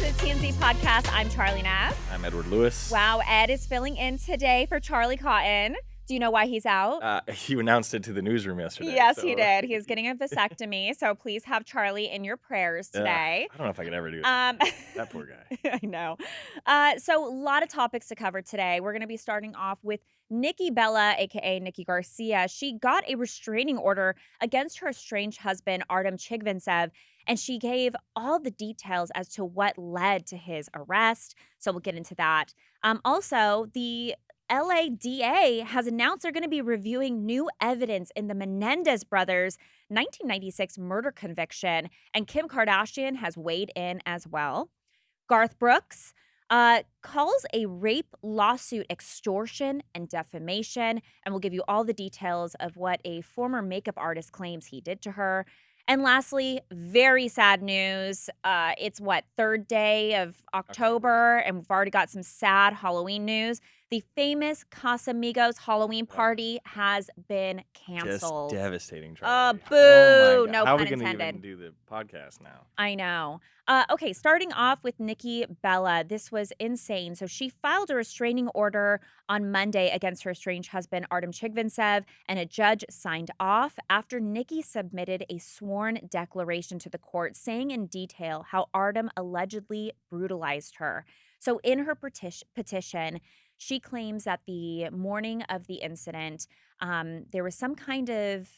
the TMZ podcast. I'm Charlie Neff. I'm Edward Lewis. Wow, Ed is filling in today for Charlie Cotton. Do you know why he's out? You announced it to the newsroom yesterday. Yes, he did. He is getting a vasectomy, so please have Charlie in your prayers today. I don't know if I could ever do that. That poor guy. I know. So a lot of topics to cover today. We're going to be starting off with Nikki Bella, a.k.a. Nikki Garcia. She got a restraining order against her estranged husband, Artem Chigvintsev, and she gave all the details as to what led to his arrest. So we'll get into that. Also, the LADA has announced they're going to be reviewing new evidence in the Menendez brothers' 1996 murder conviction, and Kim Kardashian has weighed in as well. Garth Brooks calls a rape lawsuit extortion and defamation, and we'll give you all the details of what a former makeup artist claims he did to her. And lastly, very sad news. It's third day of October, and we've already got some sad Halloween news. The famous Casamigos Halloween party has been canceled. Just devastating, Charlie. Boo! Oh No How pun are we intended. Even do the podcast now? I know. Okay, starting off with Nikki Bella. This was insane. So she filed a restraining order on Monday against her estranged husband, Artem Chigvintsev, and a judge signed off after Nikki submitted a sworn declaration to the court saying in detail how Artem allegedly brutalized her. So in her petition, she claims that the morning of the incident, there was some kind of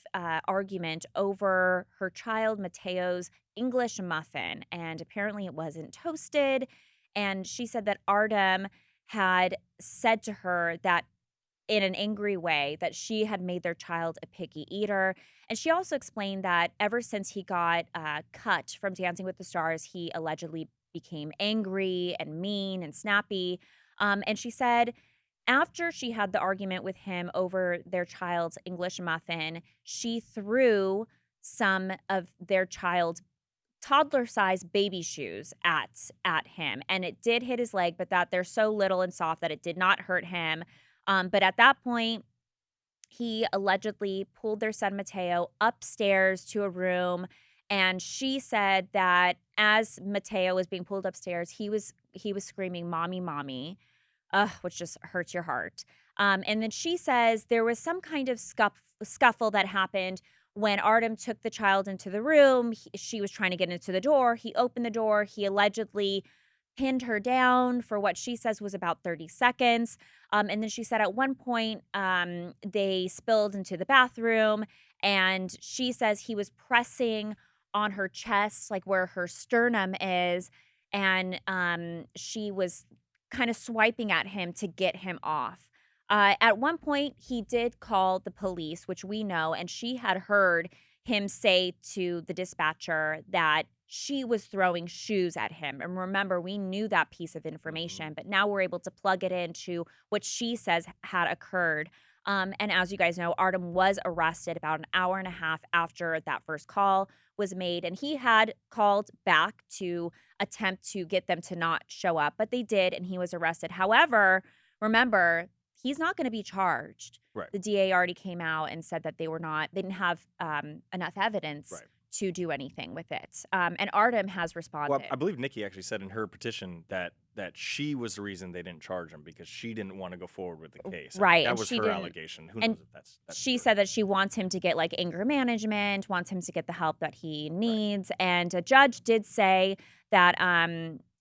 argument over her child Mateo's English muffin, and apparently it wasn't toasted. And she said that Artem had said to her that in an angry way that she had made their child a picky eater. And she also explained that ever since he got cut from Dancing with the Stars, he allegedly became angry and mean and snappy. And she said after she had the argument with him over their child's English muffin, she threw some of their child's toddler-sized baby shoes at him. And it did hit his leg, but that they're so little and soft that it did not hurt him. But at that point, he allegedly pulled their son Mateo upstairs to a room. And she said that as Mateo was being pulled upstairs, he was screaming, "Mommy, mommy," which just hurts your heart. And then she says there was some kind of scuffle that happened when Artem took the child into the room. She was trying to get into the door. He opened the door. He allegedly pinned her down for what she says was about 30 seconds. And then she said at one point they spilled into the bathroom, and she says he was pressing on her chest, like where her sternum is, and she was kind of swiping at him to get him off. At one point, he did call the police, which we know, and she had heard him say to the dispatcher that she was throwing shoes at him. And remember, we knew that piece of information, but now we're able to plug it into what she says had occurred. And as you guys know, Artem was arrested about an hour and a half after that first call was made, and he had called back to attempt to get them to not show up, but they did, and he was arrested. However, remember, he's not going to be charged. Right. The DA already came out and said that they didn't have enough evidence to do anything with it. And Artem has responded. Well, I believe Nikki actually said in her petition that she was the reason they didn't charge him because she didn't want to go forward with the case. Right. That was her allegation. Who knows if that's she true. said that she wants him to get like anger management, wants him to get the help that he needs. Right. And a judge did say that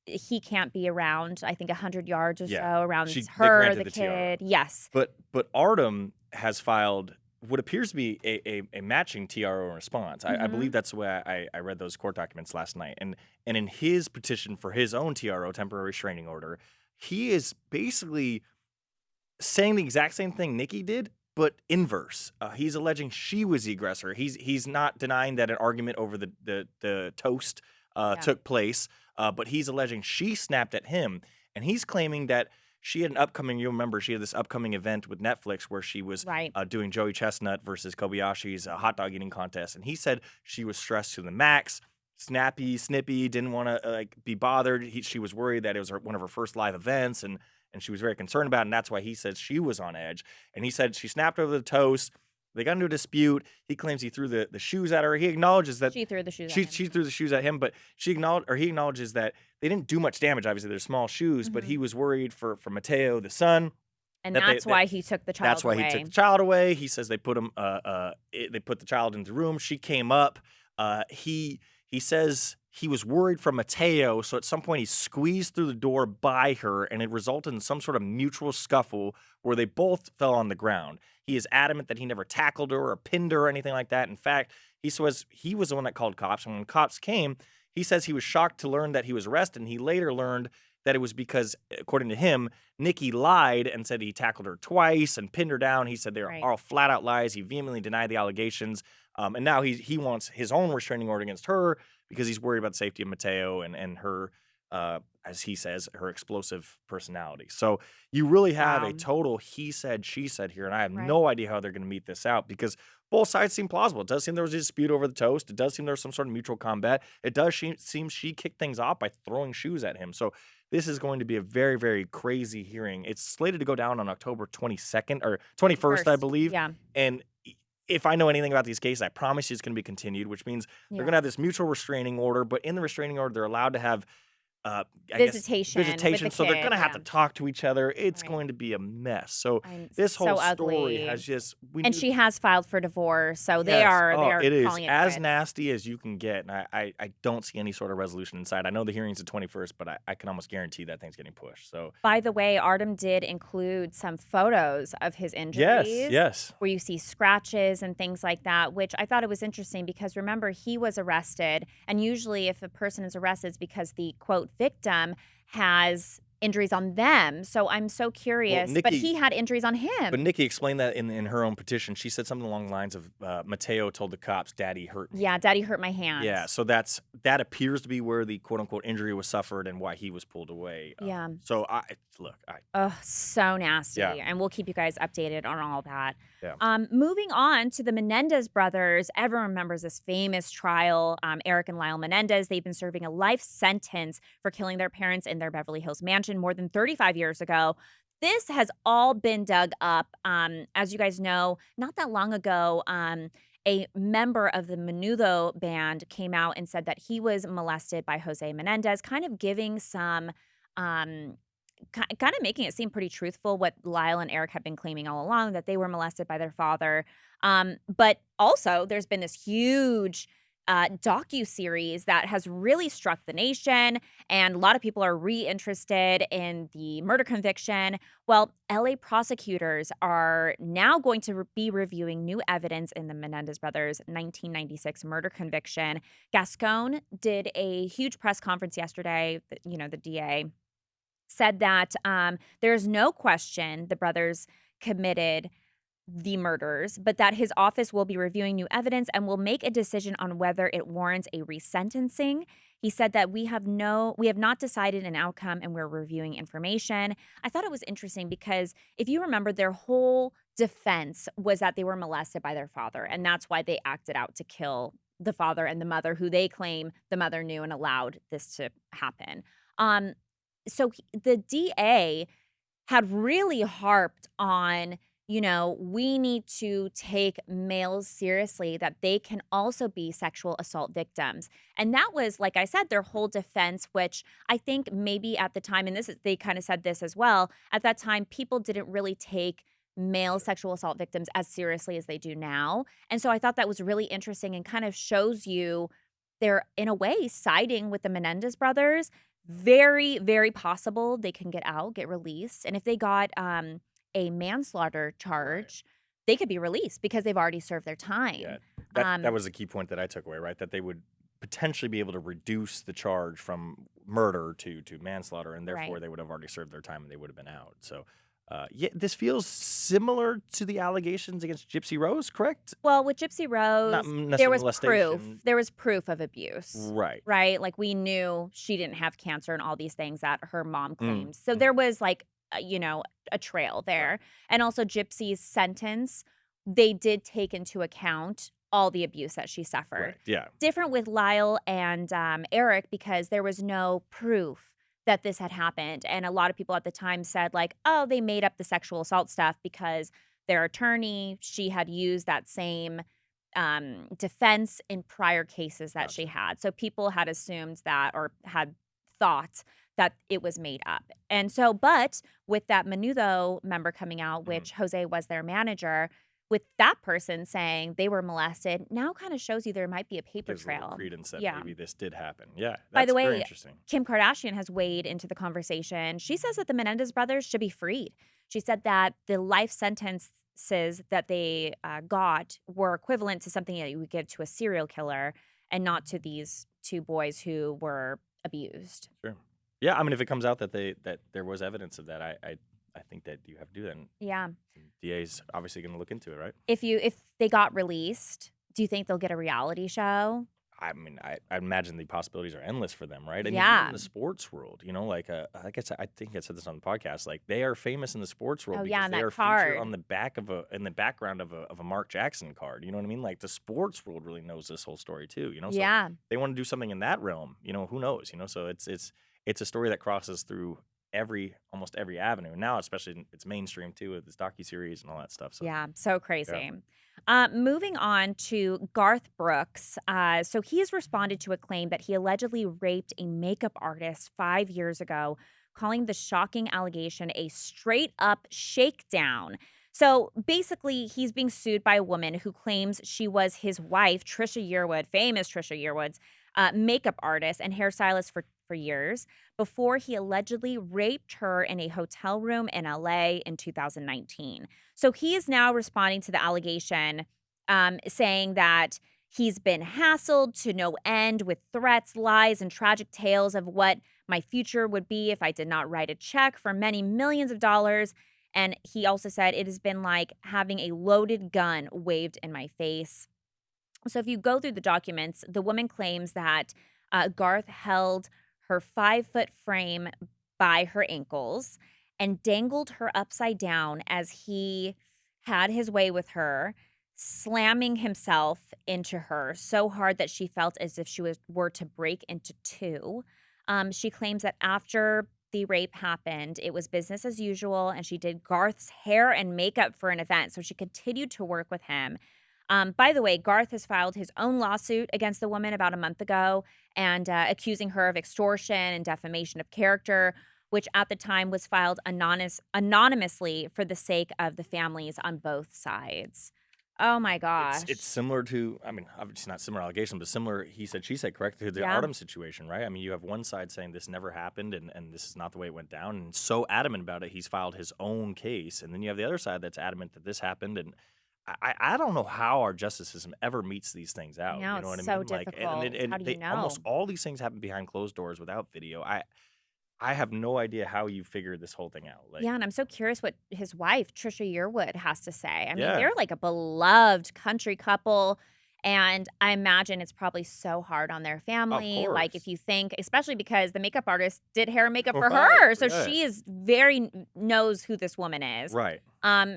he can't be around, I think, 100 yards or so around her, the kid. Yes. But Artem has filed what appears to be a matching TRO response. I believe that's the way I read those court documents last night. And in his petition for his own TRO, temporary restraining order, he is basically saying the exact same thing Nikki did, but inverse. He's alleging she was the aggressor. He's not denying that an argument over the toast took place, but he's alleging she snapped at him. And he's claiming that she had an upcoming, you'll remember, she had this upcoming event with Netflix where she was doing Joey Chestnut versus Kobayashi's hot dog eating contest. And he said she was stressed to the max, snappy, snippy, didn't want to be bothered. She was worried that it was one of her first live events, and she was very concerned about it. And that's why he said she was on edge. And he said she snapped over the toast. They got into a dispute. He claims he threw the shoes at her. He acknowledges that She threw the shoes at she him. she threw the shoes at him, but he acknowledges that they didn't do much damage. Obviously, they're small shoes, but Mhm. he was worried for Mateo, the son, And that that's why he took the that's child why he took away. the child away. He says they put him they put the child in the room. She came up. He says he was worried for Mateo, so at some point he squeezed through the door by her, and it resulted in some sort of mutual scuffle where they both fell on the ground. He is adamant that he never tackled her or pinned her or anything like that. In fact, he says he was the one that called cops, and when cops came, he says he was shocked to learn that he was arrested, and he later learned that it was because, according to him, Nikki lied and said he tackled her twice and pinned her down. He said they were Right. all flat out lies. He vehemently denied the allegations. And now he wants his own restraining order against her because he's worried about the safety of Mateo and her, as he says, her explosive personality. So you really have a Wow. total he said, she said here. And I have Right. no idea how they're going to meet this out because both sides seem plausible. It does seem there was a dispute over the toast. It does seem there was some sort of mutual combat. It does seem she kicked things off by throwing shoes at him. So this is going to be a very, very crazy hearing. It's slated to go down on October 22nd or 21st, I believe. Yeah. And if I know anything about these cases, I promise you it's going to be continued, which means they're going to have this mutual restraining order. But in the restraining order, they're allowed to have I guess Visitation with the visitation. So they're kid, going to have to yeah. talk to each other. It's Right. going to be a mess. So And this so whole story ugly. has just And she has filed for divorce, so they Yes. are Oh, it is calling it as quits. nasty as you can get. And I don't see any sort of resolution inside. I know the hearing's the 21st, but I can almost guarantee that thing's getting pushed. So By the way, Artem did include some photos of his injuries. yes. Where you see scratches and things like that, which I thought it was interesting because remember, he was arrested. And usually, if a person is arrested, it's because the quote victim has injuries on them. So I'm so curious. But he had injuries on him. But Nikki explained that in her own petition. She said something along the lines of Mateo told the cops, "Daddy hurt me." Yeah, Daddy hurt my hand. Yeah, so that appears to be where the quote unquote injury was suffered and why he was pulled away. Yeah. So Oh, so nasty. Yeah. And we'll keep you guys updated on all that. Yeah. Moving on to the Menendez brothers. Everyone remembers this famous trial. Erik and Lyle Menendez, they've been serving a life sentence for killing their parents in their Beverly Hills mansion more than 35 years ago. This has all been dug up. As you guys know, not that long ago, a member of the Menudo band came out and said that he was molested by Jose Menendez, kind of giving some kind of making it seem pretty truthful what Lyle and Erik had been claiming all along, that they were molested by their father. But also, there's been this huge docu-series that has really struck the nation, and a lot of people are reinterested in the murder conviction. Well, LA prosecutors are now going to be reviewing new evidence in the Menendez brothers' 1996 murder conviction. Gascon did a huge press conference yesterday, the DA said that there's no question the brothers committed the murders, but that his office will be reviewing new evidence and will make a decision on whether it warrants a resentencing. He said that we have not decided an outcome and we're reviewing information. I thought it was interesting because if you remember, their whole defense was that they were molested by their father, and that's why they acted out to kill the father and the mother, who they claim the mother knew and allowed this to happen. So the DA had really harped on, we need to take males seriously, that they can also be sexual assault victims. And that was, like I said, their whole defense, which I think maybe at the time, and they kind of said this as well, at that time, people didn't really take male sexual assault victims as seriously as they do now. And so I thought that was really interesting and kind of shows you they're, in a way, siding with the Menendez brothers. Very, very possible they can get out, get released. And if they got a manslaughter charge, they could be released because they've already served their time. Yeah, that was a key point that I took away, right? That they would potentially be able to reduce the charge from murder to manslaughter, and therefore they would have already served their time and they would have been out. So, this feels similar to the allegations against Gypsy Rose, correct? Well, with Gypsy Rose, there was proof. There was proof of abuse. Right. Right? Like, we knew she didn't have cancer and all these things that her mom claims. So there was, like, a trail there. Right. And also Gypsy's sentence, they did take into account all the abuse that she suffered. Right. Yeah. Different with Lyle and Erik because there was no proof that this had happened. And a lot of people at the time said, like, oh, they made up the sexual assault stuff because their attorney. She had used that same defense in prior cases that she Gotcha. had. So people had assumed that or had thought that it was made up. And so, but with that Menudo member coming out, Mhm. which Jose was their manager, with that person saying they were molested, now kind of shows you there might be a paper Gives a little trail. credence that Yeah. maybe this did happen. Yeah, By the that's very way, interesting. Kim Kardashian has weighed into the conversation. She says that the Menendez brothers should be freed. She said that the life sentences that they got were equivalent to something that you would give to a serial killer and not to these two boys who were abused. Sure. Yeah, I mean, if it comes out that there was evidence of that, I think that you have to do that. And Yeah. DA's obviously going to look into it, right? If they got released, do you think they'll get a reality show? I mean, I imagine the possibilities are endless for them, right? And even in Yeah. the sports world, like I think I said this on the podcast, like they are famous in the sports world Oh yeah, because and they that are featured card. on the back of in the background of a Mark Jackson card. You know what I mean? Like the sports world really knows this whole story too. So Yeah. they want to do something in that realm. Who knows? So it's a story that crosses through almost every avenue. Now, especially it's mainstream too with this docuseries and all that stuff. So Yeah, so yeah. crazy. Moving on to Garth Brooks. So he has responded to a claim that he allegedly raped a makeup artist 5 years ago, calling the shocking allegation a straight up shakedown. So basically, he's being sued by a woman who claims she was his wife, Trisha Yearwood, famous Trisha Yearwood's makeup artist and hairstylist for years, before he allegedly raped her in a hotel room in LA in 2019. So he is now responding to the allegation, saying that he's been hassled to no end with threats, lies, and tragic tales of what my future would be if I did not write a check for many millions of dollars. And he also said it has been like having a loaded gun waved in my face. So if you go through the documents, the woman claims that Garth held her 5 foot frame by her ankles and dangled her upside down as he had his way with her, slamming himself into her so hard that she felt as if were to break into two. She claims that after the rape happened, it was business as usual, and she did Garth's hair and makeup for an event. So she continued to work with him. By the way, Garth has filed his own lawsuit against the woman about a month ago and accusing her of extortion and defamation of character, which at the time was filed anonymously for the sake of the families on both sides. Oh my It's gosh. similar to, I mean, obviously not similar allegation, but similar, he said, she said, correct, to the Yeah. Artem situation, right? I mean, you have one side saying this never happened and this is not the way it went down, and so adamant about it, he's filed his own case. And then you have the other side that's adamant that this happened. And I don't know how our justice system ever meets these things I out. know You know it's what I so mean? Like, difficult. How do you they almost know? all these things happen behind closed doors without video. I have no idea how you figured this whole thing out. Like, Yeah, and I'm so curious what his wife, Trisha Yearwood, has to say. I mean, yeah, they're like a beloved country couple, and I imagine it's probably so hard on their of family. Like, if course. you think, especially because the makeup artist did hair and makeup for Right. her, so Yeah. she is very knows who this woman is. Right.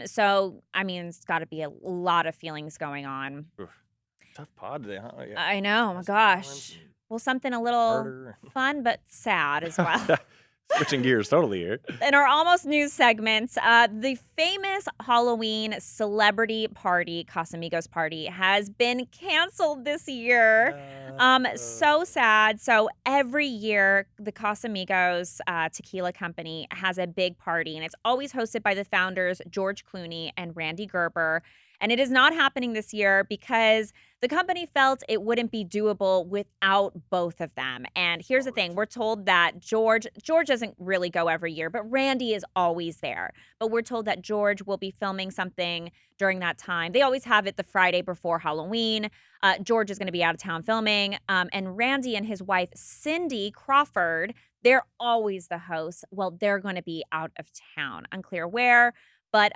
So I mean, it's got to be a lot of feelings going on. Oof. Tough pod today, huh? Yeah. I know, oh my Domestic violence gosh. and Well, something a little murder. fun but sad as well. Switching gears totally here. In our almost news segments, the famous Halloween celebrity party, Casamigos party, has been canceled this year. So sad. So every year, the Casamigos Tequila Company has a big party, and it's always hosted by the founders, George Clooney and Randy Gerber. And it is not happening this year because the company felt it wouldn't be doable without both of them. And here's the thing, we're told that George doesn't really go every year, but Randy is always there. But we're told that George will be filming something during that time. They always have it the Friday before Halloween. George is going to be out of town filming. And Randy and his wife, Cindy Crawford, they're always the hosts. Well, they're going to be out of town. Unclear where, but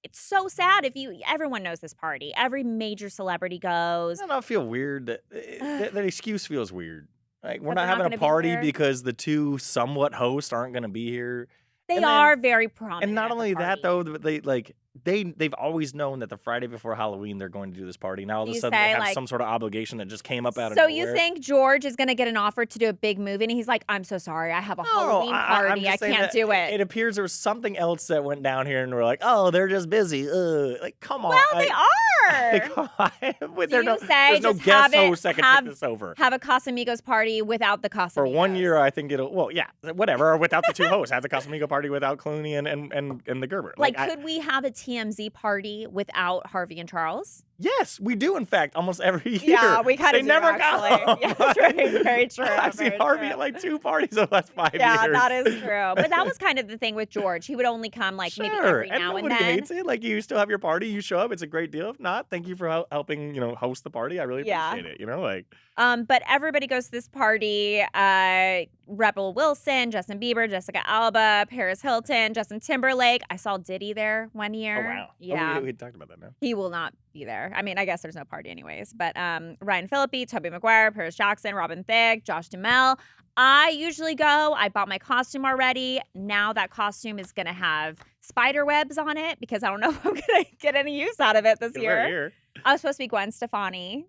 it's so sad. Everyone knows this party. Every major celebrity goes. I don't feel weird that excuse feels weird. Like we're That not they're not having a gonna be party there? because the two somewhat hosts aren't going to be here. They And then are very prominent and not at the only that party. though, but they like they've always known that the Friday before Halloween they're going to do this party. Now all of a You sudden they say, have like- some sort of obligation that just came up out of So nowhere. you think George is going to get an offer to do a big movie, and he's like, "I'm so sorry, I have a Halloween I'm party, just I saying can't that do it." It appears there was something else that went down here, and we're like, oh, they're just busy. Like, come on. Well, they Like, are. come on. Do you say There's no just guest have it- host that can have- take this over. Have a Casamigos party without the Casamigos. For 1 year, I think it'll. Well, yeah, whatever. Or without the two hosts, have the Casamigo party without Clooney and the Gerber. Like, could we have a TMZ party without Harvey and Charles? Yes, we do. In fact, almost every year. Yeah, we kind They of never actually. come. Yeah, that's right. Very true. I've seen very Harvey true. at like 2 parties over the last 5 years. Yeah, that is true. But that was kind of the thing with George. He would only come like maybe every and now and nobody then. hates it. Like, you still have your party, you show up, it's a great deal. If not, thank you for helping, host the party. I really Yeah. appreciate it. Like, But everybody goes to this party. Rebel Wilson, Justin Bieber, Jessica Alba, Paris Hilton, Justin Timberlake. I saw Diddy there 1 oh year. wow, Yeah. we talked about that now. He will not be there. I mean, I guess there's no party anyways. But Ryan Phillippe, Tobey Maguire, Paris Jackson, Robin Thicke, Josh Duhamel. I usually go. I bought my costume already. Now that costume is going to have spider webs on it because I don't know if I'm going to get any use out of it this year. I was supposed to be Gwen Stefani.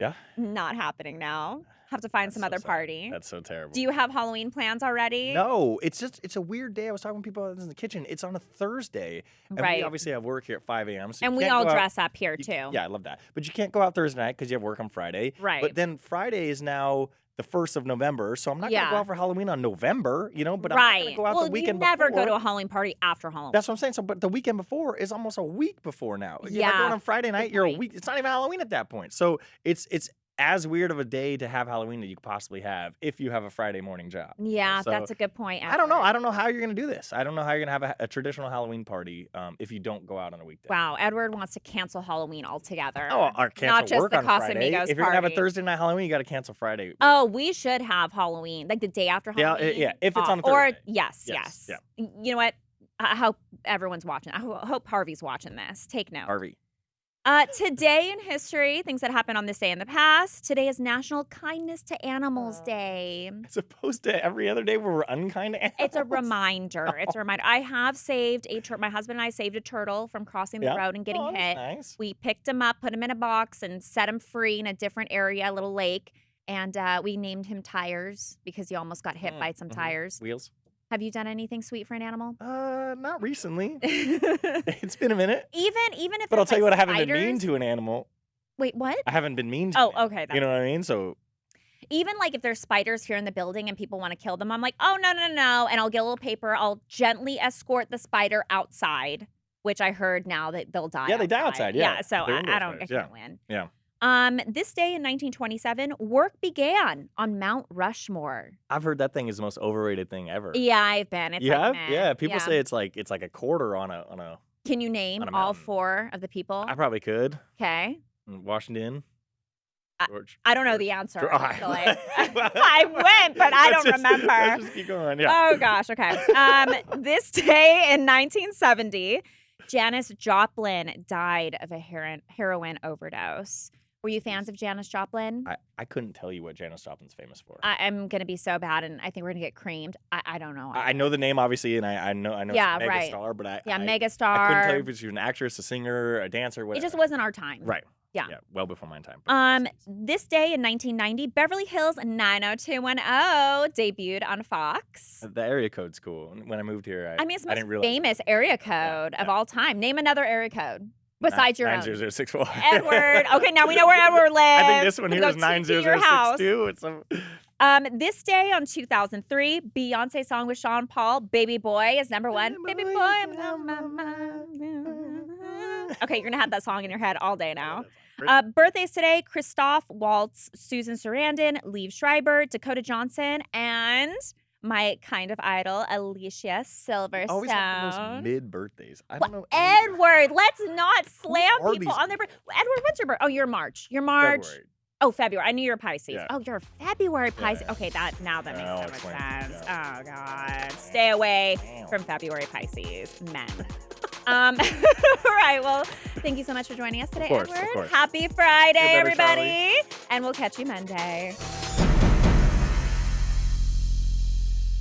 Yeah. Not happening now. Have to find That's some so other sad. party. That's so terrible. Do you have Halloween plans already? No, it's a weird day. I was talking to people in the kitchen. It's on a Thursday. And Right. we obviously have work here at 5 a.m. So And you we can't all go out- dress up here you- too. Yeah, I love that. But you can't go out Thursday night because you have work on Friday. Right. But then Friday is now the 1st of November. So I'm not going Yeah. to go out for Halloween on November, but I'm not going Right. to go out Well, the weekend you never before. go to a Halloween party after Halloween. That's what I'm saying. So, but the weekend before is almost a week before now. You're Yeah, not going on Friday night. You're a point. week. It's not even Halloween at that point. So it's as weird of a day to have Halloween that you could possibly have if you have a Friday morning job. Yeah, So, that's a good point. I don't know. Edward. I don't know how you're going to do this. I don't know how you're going to have a traditional Halloween party if you don't go out on a weekday. Wow, Edward wants to cancel Halloween altogether. Oh, or cancel Not just work the on Friday. Casamigos If you're going to have a party. Thursday night Halloween, you got to cancel Friday. Oh, we should have Halloween, like the day after Yeah, Halloween. yeah, if it's on a Or Thursday. yes. Yes, You know what? I hope everyone's watching. I hope Harvey's watching this. Take note. Harvey. Today in history, things that happened on this day in the past. Today is National Kindness to Animals Day. As opposed to every other day where we're unkind to animals. It's a reminder. It's a reminder. I have saved a turtle. My husband and I saved a turtle from crossing the Yeah? road and getting Oh, that's hit. nice. We picked him up, put him in a box, and set him free in a different area, a little lake. And we named him Tires because he almost got hit by some tires. Wheels. Have you done anything sweet for an animal? Not recently. even It's been a minute. if But I'll it's tell you like what, I haven't been mean spiders- to an animal. Wait, what? I haven't been mean to Oh, an animal. okay. You know what I mean? So Even like if there's spiders here in the building and people want to kill them, I'm like, oh, no. And I'll get a little paper. I'll gently escort the spider outside, which I heard now that they'll die. Yeah, they die outside, yeah. So They're indoor I don't, I spiders, yeah. can't win. Yeah. This day in 1927, work began on Mount Rushmore. I've heard that thing is the most overrated thing ever. Yeah, I've been. It's You like, have? meh. Yeah. People Yeah. say it's like a quarter on a. Can you name on a all mountain. 4 of the people? I probably could. Okay. Washington. George. I don't know George. the answer. George- Actually. I went, but I don't remember. Let's just keep going. Yeah. Oh gosh, okay. This day in 1970, Janis Joplin died of a heroin overdose. Were you fans of Janis Joplin? I couldn't tell you what Janis Joplin's famous for. I'm gonna be so bad, and I think we're gonna get creamed. I don't know. I know the name obviously, and I know Yeah, she's a right. megastar, but I megastar. I couldn't tell you if she was an actress, a singer, a dancer, It whatever. just wasn't our time. Right. Yeah. Yeah. Well before my time. This day in 1990, Beverly Hills 90210 debuted on Fox. The area code's cool. When I moved here, I mean, it's the I didn't most realize famous area code of yeah. all time. Name another area code besides your own. 90064. Edward. Okay, now we know where Edward lives. I think this one We here can is go to your house. 90062. It's some. This day on 2003, Beyonce's song with Sean Paul, "Baby Boy," is number 1. Baby Boy, I'm on my mind. Okay, you're gonna have that song in your head all day now. Birthdays today: Christoph Waltz, Susan Sarandon, Liev Schreiber, Dakota Johnson, and my kind of idol, Alicia Silverstone. Always have the most mid birthdays. I don't know. Edward, let's not slam are people these on their birthday. Edward, what's your birthday? Oh, you're March. You're March. February. Oh, February. I knew you're a Pisces. Yeah. Oh, you're a February Pisces. Yeah. Okay, that makes I'll so much explain. sense. Yeah. Oh God, stay away Damn. from February Pisces men. All right. Well, thank you so much for joining us today, Of course, Edward. of course. Happy Friday, Feel better, everybody, and we'll catch you Monday.